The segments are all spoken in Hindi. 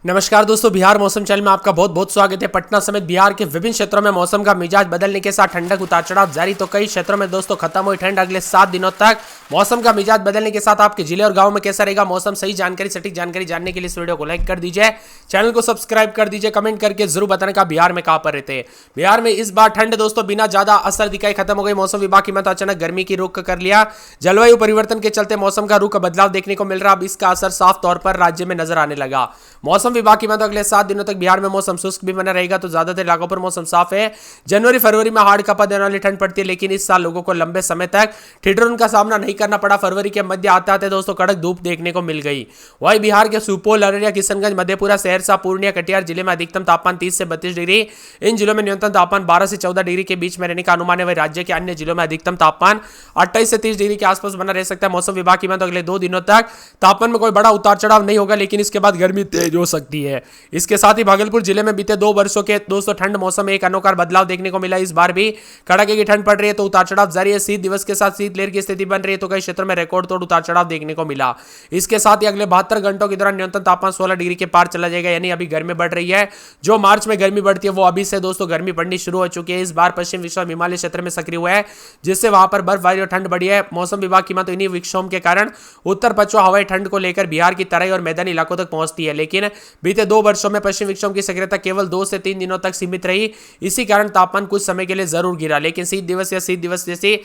नमस्कार दोस्तों, बिहार मौसम चैनल में आपका बहुत बहुत स्वागत है। पटना समेत बिहार के विभिन्न क्षेत्रों में मौसम का मिजाज बदलने के साथ ठंडक उतार चढ़ाव जारी। तो कई क्षेत्रों में दोस्तों खत्म हुई ठंड। अगले 7 दिनों तक मौसम का मिजाज बदलने के साथ आपके जिले और गांव में कैसा रहेगा मौसम, सही जानकारी सटीक जानकारी जानने के लिए इस वीडियो को लाइक कर दीजिए, चैनल को सब्सक्राइब कर दीजिए, कमेंट करके जरूर बताने का बिहार में कहां पर रहते हैं। बिहार में इस बार ठंड दोस्तों बिना ज्यादा असर दिखाई खत्म हो गई। मौसम विभाग की मत अचानक गर्मी की रुख कर लिया। जलवायु परिवर्तन के चलते मौसम का रुख बदलाव देखने को मिल रहा। अब इसका असर साफ तौर पर राज्य में नजर आने लगा। मौसम विभाग की मत अगले 7 दिनों तक बिहार में मौसम शुष्क भी बना रहेगा। तो ज्यादातर इलाकों पर मौसम साफ है। जनवरी फरवरी में हाड़ कपा देने वाली ठंड पड़ती है, लेकिन इस साल लोगों को लंबे समय तक ठिठुरन का सामना नहीं करना पड़ा। फरवरी के मध्य आते आते दोस्तों कड़क धूप देखने को मिल गई। वहीं बिहार के सुपौल, अररिया, किशनगंज, मधेपुरा, सहरसा, पूर्णिया, कटिहार जिले में अधिकतम तापमान 30 से 32 डिग्री, इन जिलों में न्यूनतम तापमान 12 से 14 डिग्री के बीच में रहने का अनुमान है। वही राज्य के अन्य जिलों में अधिकतम तापमान 28 से 30 डिग्री के आसपास बना रह सकता है। मौसम विभाग की अगले 2 दिनों तक तापमान में कोई बड़ा उतार चढ़ाव नहीं होगा, लेकिन इसके बाद गर्मी तेज हो सकती है। इसके साथ ही भागलपुर जिले में बीते 2 वर्षों के दोस्तों ठंड मौसम में एक अनोखा बदलाव देखने को मिला। इस बार भी कड़ाके की ठंड पड़ रही है, तो उतार चढ़ाव जारी है। शीत दिवस के साथ शीतलहर की स्थिति बन रही है, तो कई क्षेत्रों में रिकॉर्ड तोड़ उतार चढ़ाव देखने को मिला। इसके साथ ही अगले 72 घंटों के दौरान न्यूनतम तापमान 16 डिग्री के पार चला जाएगा, यानी अभी गर्मी बढ़ रही है। जो मार्च में गर्मी बढ़ती है वो अभी से दोस्तों गर्मी पड़नी शुरू हो चुकी है। इस बार पश्चिम विक्षोभ हिमालय क्षेत्र में सक्रिय हुआ है, जिससे वहां पर बर्फबारी और ठंड बढ़ी है। मौसम विभाग की मत इन्हीं विक्षोभ के कारण उत्तर पश्चिम हवाई ठंड को लेकर बिहार की तराई और मैदानी इलाकों तक पहुंचती है, लेकिन बीते 2 वर्षों में पश्चिम विक्षोभ की सक्रियता केवल 2 से 3 दिनों तक सीमित रही। इसी कारण तापमान कुछ समय के लिए जरूर गिरा, लेकिन शीत दिवस जैसी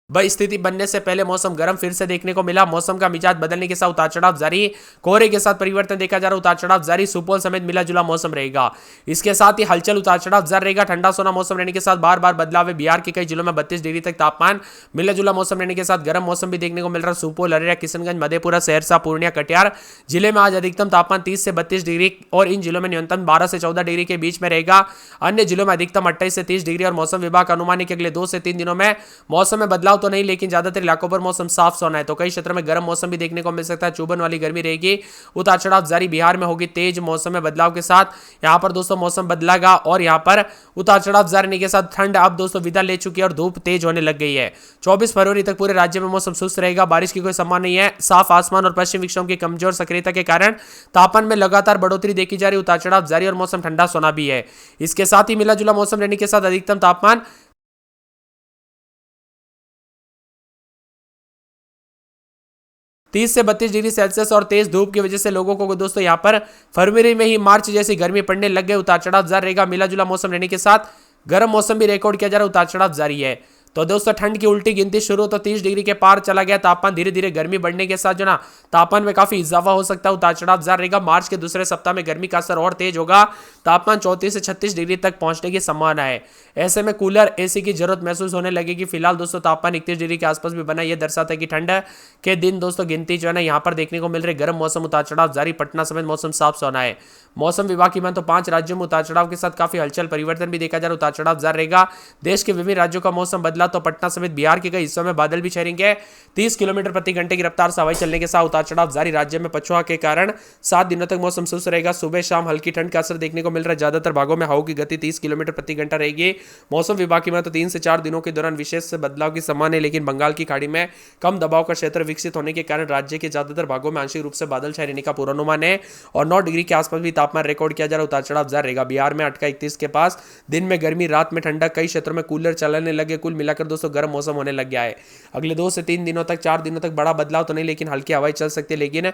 स्थिति बनने से पहले मौसम गर्म फिर से देखने को मिला। मौसम का मिजाज बदलने के साथ उतार चढ़ाव जारी। कोहरे के साथ परिवर्तन देखा जा रहा, उतार चढ़ाव जारी। सुपौल समेत मिला जुला मौसम रहेगा। इसके साथ ही हलचल उतार चढ़ाव जारी रहेगा। ठंडा सोना मौसम रहने के साथ बार बार बदलाव है। बिहार के कई जिलों में 32 डिग्री तक तापमान मिला जुला मौसम रहने के साथ गर्म मौसम भी देखने को मिल रहा। सुपौल, अररिया, किशनगंज, मधेपुरा, सहरसा, पूर्णिया, कटिहार जिले में आज अधिकतम तापमान 30 से 32 डिग्री और इन जिलों में न्यूनतम 12 से 14 डिग्री के बीच में रहेगा। अन्य जिलों में अधिकतम 28 से 30 डिग्री। और मौसम विभाग का अनुमान है कि अगले 2 से 3 दिनों में मौसम में बदलाव तो नहीं, लेकिन ज्यादातर इलाकों पर मौसम साफ सोना है। तो कई क्षेत्रों में गर्म मौसम भी देखने को मिल सकता है। चुभन वाली गर्मी रहेगी। उतार चढ़ाव जारी। बिहार में होगी तेज मौसम में बदलाव के साथ यहां पर दोस्तों मौसम बदलेगा और यहां पर उतार चढ़ाव जारी के साथ ठंड अब दोस्तों विदा ले चुकी है और धूप तेज होने लग गई है। 24 फरवरी तक पूरे राज्य में मौसम शुष्क रहेगा। बारिश की कोई संभावना नहीं है। साफ आसमान और पश्चिम विक्षोभ की कमजोर सक्रियता के कारण तापमान में लगातार बढ़ोतरी देखी जा रही। उतार चढ़ाव जारी और मौसम ठंडा सोना भी है। इसके साथ ही मिला जुला मौसम रहने के साथ अधिकतम तापमान 30 से 32 डिग्री सेल्सियस और तेज धूप की वजह से लोगों को दोस्तों यहां पर फरवरी में ही मार्च जैसी गर्मी पड़ने लग गई। उतार चढ़ाव जारी रहेगा। मिला जुला मौसम रहने के साथ गर्म मौसम भी रिकॉर्ड किया जा रहा है। उतार चढ़ाव जारी है। तो दोस्तों ठंड की उल्टी गिनती शुरू, तो 30 डिग्री के पार चला गया तापमान। धीरे धीरे गर्मी बढ़ने के साथ जो ना तापमान में काफी इजाफा हो सकता है। उतार चढ़ाव जारी रहेगा। मार्च के दूसरे सप्ताह में गर्मी का असर और तेज होगा। तापमान 34 से 36 डिग्री तक पहुंचने की संभावना है। ऐसे में कूलर, एसी की जरूरत महसूस होने लगेगी। फिलहाल दोस्तों तापमान 31 डिग्री के आसपास भी बना। यह दर्शाता है कि ठंड के दिन दोस्तों गिनती जो है ना यहाँ पर देखने को मिल रही। गर्म मौसम, उतार चढ़ाव जारी। पटना समेत मौसम साफ सोना है। मौसम विभाग की मान तो 5 राज्यों में उतार चढ़ाव के साथ काफी हलचल परिवर्तन भी देखा जा रहा है। उतार चढ़ाव जारी रहेगा। देश के विभिन्न राज्यों का मौसम बदला, तो पटना समेत बिहार के कई हिस्सों में बादल भी छाएंगे। 30 किलोमीटर प्रति घंटे की रफ्तार से हवाई चलने के साथ उतार चढ़ाव जारी। राज्य में पछुआ के कारण 7 दिनों तक मौसम शुष्क रहेगा। सुबह शाम हल्की ठंड का असर देखने को मिल रहा है। ज्यादातर भागों में हवा की गति 30 किलोमीटर प्रति घंटा रहेगी। मौसम विभाग की मान तो 3 से 4 दिनों के दौरान विशेष बदलाव की संभावना है, लेकिन बंगाल की खाड़ी में कम दबाव का क्षेत्र विकसित होने के कारण राज्य के ज्यादातर भागों में आंशिक रूप से बादल छाए रहने का पूर्वानुमान है और 9 डिग्री के आसपास भी तापमान रिकॉर्ड किया जा रहा है। उतार चढ़ाव जारी रहेगा। बिहार में अटका 31 के पास, दिन में गर्मी, रात में ठंडा। कई क्षेत्रों में कूलर चलने लगे। कुल मिलाकर दोस्तों गर्म मौसम होने लग गया है। अगले 2 से 3 दिनों तक, 4 दिनों तक बड़ा बदलाव तो नहीं, लेकिन हल्की हवाएं चल सकती है। लेकिन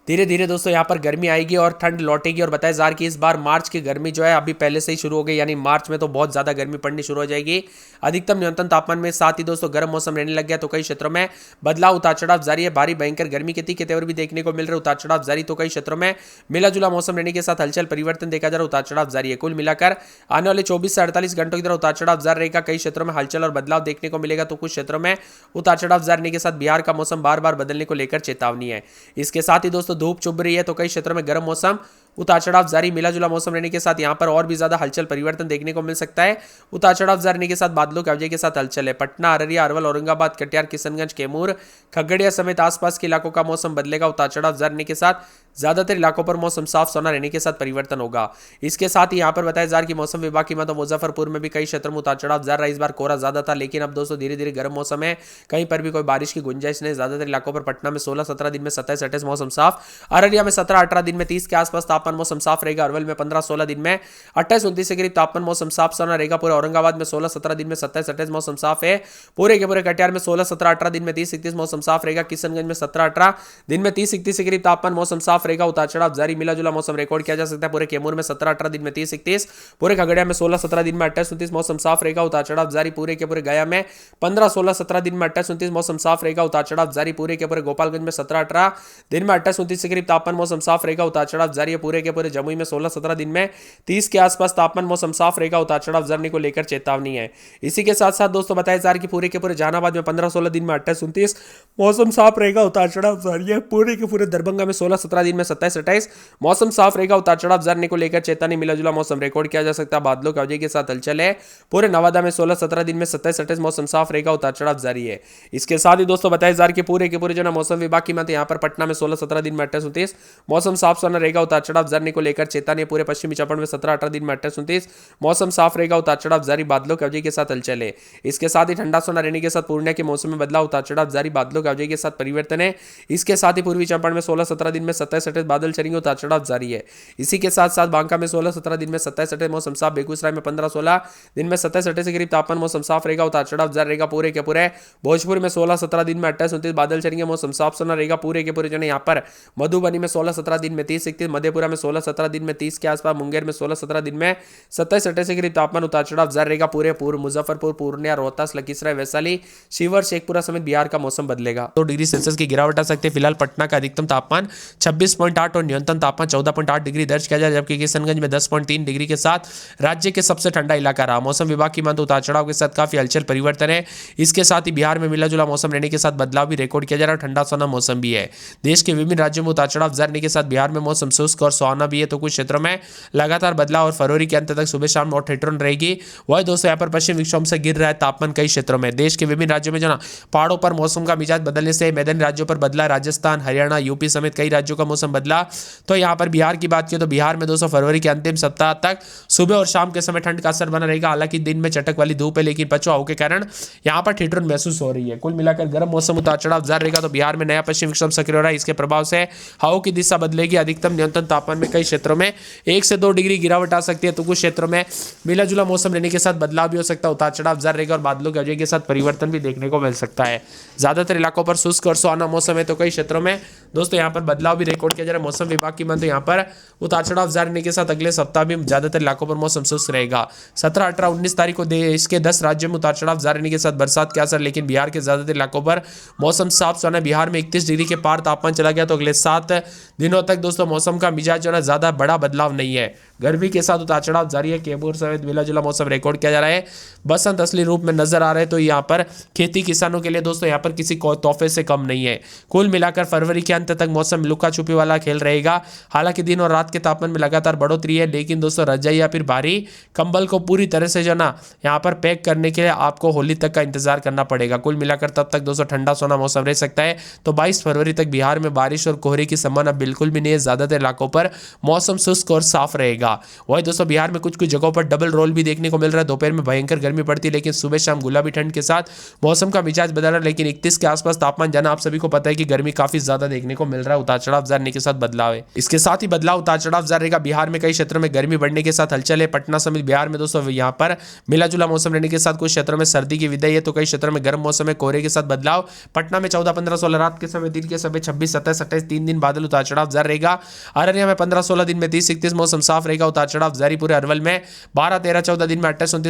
धीरे धीरे दोस्तों यहाँ पर गर्मी आएगी और ठंड लौटेगी। और बताया जा रहा है कि इस बार मार्च की गर्मी जो है अभी पहले से ही शुरू हो गई, यानी मार्च में तो बहुत ज्यादा गर्मी पड़नी शुरू हो जाएगी। अधिकतम न्यूनतम तापमान में साथ ही दोस्तों गर्म मौसम रहने लग गया। तो कई क्षेत्रों में बदलाव, उतार चढ़ाव जारी है। भारी भयंकर गर्मी के तीखे तेवर भी देखने को मिल रहे। उतार चढ़ाव जारी। तो कई क्षेत्रों में मिला जुला मौसम रहने के साथ हलचल परिवर्तन देखा जा रहा है। उतार चढ़ाव जारी है। कुल मिलाकर आने वाले 24 से 48 घंटों की तरह उतार चढ़ाव जारी रहेगा। कई क्षेत्रों में हलचल और बदलाव देखने को मिलेगा, तो कुछ क्षेत्रों में उतार चढ़ाव जारी रहने के साथ बिहार का मौसम बार बार बदलने को लेकर चेतावनी है। इसके साथ ही दोस्तों धूप चुभ रही है, तो कई क्षेत्रों में गर्म मौसम, उतार चढ़ाव जारी। मिला जुला मौसम रहने के साथ यहां पर और भी ज्यादा हलचल परिवर्तन देखने को मिल सकता है। उतार चढ़ाव जारी रहने के साथ बादलों की आवाजाही के साथ हलचल है। पटना, अररिया, अरवल, औरंगाबाद, कटिहार, किशनगंज, कैमूर, खगड़िया समेत आसपास के इलाकों का मौसम बदलेगा। उतार चढ़ाव जारी रहने के साथ ज्यादातर इलाकों पर मौसम साफ सोना रहने के साथ परिवर्तन होगा। इसके साथ ही यहाँ पर बताया जा रहा है कि मौसम विभाग की तो मुजफ्फरपुर में भी कई क्षेत्रों में उतार चढ़ाव जा रहा है। इस बार कोहरा ज्यादा था, लेकिन अब दोस्तों धीरे धीरे गर्म मौसम है, कहीं पर भी कोई बारिश की गुंजाइश नहीं। ज्यादातर इलाकों पर पटना में 16-17 दिन में 27-28 मौसम साफ, अररिया में 17-18 दिन में 30 के आसपास तापमान मौसम साफ रहेगा, अरवल में 15-16 दिन में 28-29 के करीब तापमान मौसम साफ सोना रहेगा। पूरे औरंगाबाद में 16-17 दिन में 27-28 मौसम साफ है। पूरे के पूरे कटिहार में 16-17-18 दिन में 30-31 मौसम साफ रहेगा। किशनगंज में 17-18 दिन में 30-31 के करीब तापमान मौसम साफ रहेगा। उतार चढ़ाव जारी, मिला जुला मौसम रिकॉर्ड किया जा सकता है। पूरे कैमूर में 17-18 दिन में 30-31, पूरे खगड़िया में 16-17 दिन में 28-29 मौसम साफ रहेगा। उतार चढ़ाव जारी, पूरे के पूरे गया में 15-16-17 दिन में 28-29 मौसम साफ रहेगा। उतार चढ़ाव जारी, पूरे के पूरे गोपालगंज में 17-18 दिन में 28-29 के करीब तापमान मौसम साफ रहेगा। उतार चढ़ाव जारी है। पूरे के पूरे जमुई में 16-17 दिन में 30 के आसपास तापमान मौसम साफ रहेगा। उतार चढ़ाव जरने को लेकर चेतावनी है। इसी के साथ साथ दोस्तों बताया जा रहा है कि पूरे के पूरे जहानाबाद में 15-16 दिन में 28-29 मौसम साफ रहेगा। उतार चढ़ाव जारी है। पूरे के पूरे दरभंगा में 16-17 दिन में 27-28 मौसम साफ रहेगा। उतार चढ़ाव जरने को लेकर चेतावनी, मिला जुला मौसम रिकॉर्ड किया जा सकता है। बादलों की अवधि के साथ हलचल है। पूरे नवादा में 16-17 दिन में 27-28 मौसम साफ रहेगा। उतार चढ़ाव जारी है। इसके साथ ही दोस्तों बताया जा रहा है कि पूरे के पूरे जो ना मौसम विभाग की मत यहाँ पर पटना में 16-17 दिन में 28-29 मौसम साफ सोना रहेगा। उतार चढ़ाव जरने को लेकर चेतावनी। पूरे पश्चिमी चंपारण में 17-18 दिन में 28-29 मौसम साफ रहेगा। उतार चढ़ाव जारी, बादलों की अवधि के साथ हलचल है। इसके साथ ही ठंडा सोना रहने के साथ पूर्णिया के मौसम में बदलाव। उतार चढ़ाव जारी, बादलों की अवधि के साथ परिवर्तन है। इसके साथ ही पूर्वी चंपारण में 16-17 दिन में 27-28 बादल चलेंगे। उतार चढ़ाव जारी है। इसी के साथ साथ बांका में 16-17 दिन में 27-28 मौसम साफ, बेगूसराय में 15-16 दिन में 27-28 के करीब तापमान मौसम साफ रहेगा। उतार चढ़ाव जारी रहेगा। पूरे के पूरे भोजपुर में 16-17 दिन में 28-29 बादल चलेंगे। मौसम साफ सोना रहेगा। पूरे के पूरे जो है यहाँ पर मधुबनी में 16-17 दिन में 30-31, मधेपुरा में 16-17 दिन में 30 के आसपास, मुंगेर में 16-17 दिन में 27-28 के करीब तापमान उतार चढ़ाव जारी रहेगा। पूरे पूर्व मुजफ्फरपुर, पूर्णिया, रोहतास, लखीसराय, वैशाली, शिवहर, शेखपुरा समेत बिहार का मौसम बदलेगा। 2 डिग्री सेल्सियस की गिरावट आ सकती है। फिलहाल पटना का अधिकतम तापमान 26.8 और न्यूनतम तापमान 14.8 डिग्री दर्ज किया जाए, जबकि किशनगंज में 10.3 डिग्री के साथ राज्य के सबसे ठंडा इलाका रहा। मौसम विभाग की माने उतार चढ़ाव के साथ काफी हलचल परिवर्तन है। इसके साथ ही बिहार में मिला जुला मौसम रहने के साथ बदलाव भी रिकॉर्ड किया जा रहा है। ठंडा सोना मौसम भी है। देश के विभिन्न राज्यों में उतार चढ़ाव जारी के साथ बिहार में मौसम शुष्क और सुहावना भी है, तो कुछ क्षेत्रों में लगातार बदलाव और फरवरी के अंत तक सुबह शाम नॉट हिटरन रहेगी। वही दोस्तों यहाँ पर पश्चिम विक्षोभ से गिर रहा है तापमान कई क्षेत्रों में। देश के विभिन्न राज्यों में जो ना पहाड़ों पर मौसम का मिजाज बदलने से मैदानी राज्यों पर बदला। राजस्थान, हरियाणा, यूपी समेत कई राज्यों का मौसम बदला। तो यहाँ पर बिहार की बात की तो बिहार में दोस्तों फरवरी के अंतिम सप्ताह तक सुबह और शाम के समय ठंड का असर बना रहेगा। हालांकि दिन में चटक वाली धूप है, लेकिन पछुआ हवा के कारण यहाँ पर ठिठुरन महसूस हो रही है। कुल मिलाकर गर्म मौसम उतार चढ़ाव जारी रहेगा। तो बिहार में नया पश्चिम विक्षोभ सक्रिय हो रहा है। इसके प्रभाव से हवाओं की दिशा बदलेगी। अधिकतम न्यूनतम तापमान में कई क्षेत्रों में 1 से 2 डिग्री गिरावट आ सकती है, तो कुछ क्षेत्रों में मिला जुला मौसम रहने के साथ बदलाव भी हो सकता है। उतार चढ़ाव जारी रहेगा और बादलों की वजह के साथ परिवर्तन भी देखने को मिल सकता है। ज्यादातर इलाकों पर शुष्क और सुहाना मौसम है, तो कई क्षेत्रों में दोस्तों यहाँ पर बदलाव भी रिकॉर्ड किया जा रहा है। मौसम विभाग की माने यहाँ पर उतार चढ़ाव जारी रहने के साथ अगले सप्ताह भी ज्यादातर इलाकों पर मौसम शुष्क रहेगा। 17, 18, 19 तारीख को देश के 10 राज्यों में उतार चढ़ाव जारी रहने के साथ बरसात के असर, लेकिन बिहार के ज्यादातर इलाकों पर मौसम साफ सुहाना। बिहार में 31 डिग्री के पार तापमान चला गया, तो अगले 7 दिनों तक दोस्तों मौसम का मिजाज जो है ज्यादा बड़ा बदलाव नहीं है। गर्मी के साथ उतार चढ़ाव जारी है। कैमूर समेत मिला जुला मौसम रिकॉर्ड किया जा रहा है। बसंत असली रूप में नजर आ रहा है। तो यहाँ पर खेती किसानों के लिए दोस्तों यहाँ पर किसी तोहफे से कम नहीं है। कुल मिलाकर फरवरी के अंत तक मौसम लुका छुपी वाला खेल रहेगा। हालांकि दिन और रात के तापमान में लगातार बढ़ोतरी है, लेकिन दोस्तों रजाई या फिर भारी कंबल को पूरी तरह से जो ना यहाँ पर पैक करने के लिए आपको होली तक का इंतजार करना पड़ेगा। कुल मिलाकर तब तक दोस्तों ठंडा सोना मौसम रह सकता है। तो 22 फरवरी तक बिहार में बारिश और कोहरे की संभावना बिल्कुल भी नहीं है। ज्यादातर इलाकों पर मौसम शुष्क और साफ रहेगा। वही दोस्तों बिहार में कुछ कुछ जगहों पर डबल रोल भी देखने को मिल रहा है। दोपहर में भयंकर गर्मी पड़ती है, लेकिन सुबह शाम गुलाबी ठंड के साथ मौसम का मिजाज बदल रहा है। लेकिन 31 के आसपास तापमान जाना आप सभी को पता है कि गर्मी काफी ज्यादा देखने को मिल रहा है। उतार चढ़ाव जारी के साथ बदलाव है। इसके साथ ही बदलाव उतार चढ़ाव जारी रहेगा। बिहार में कई क्षेत्रों में गर्मी बढ़ने के साथ हलचल है। पटना समेत बिहार में दोस्तों यहाँ पर मिला जुला मौसम रहने के साथ कुछ क्षेत्रों में सर्दी की विदाई है, तो कई क्षेत्रों में गर्म मौसम है। कोहरे के साथ बदलाव। पटना में 14, 15, 16 रात के समय, दिन के समय 26, 27, 28 3 दिन बादल उतार चढ़ाव जारी रहेगा। अररिया में 15, 16 दिन में 30, 31 मौसम साफ रहेगा। उतार चढ़ाव जारी। पूरे अरवल में 12, 13, 14 दिन में 28, 29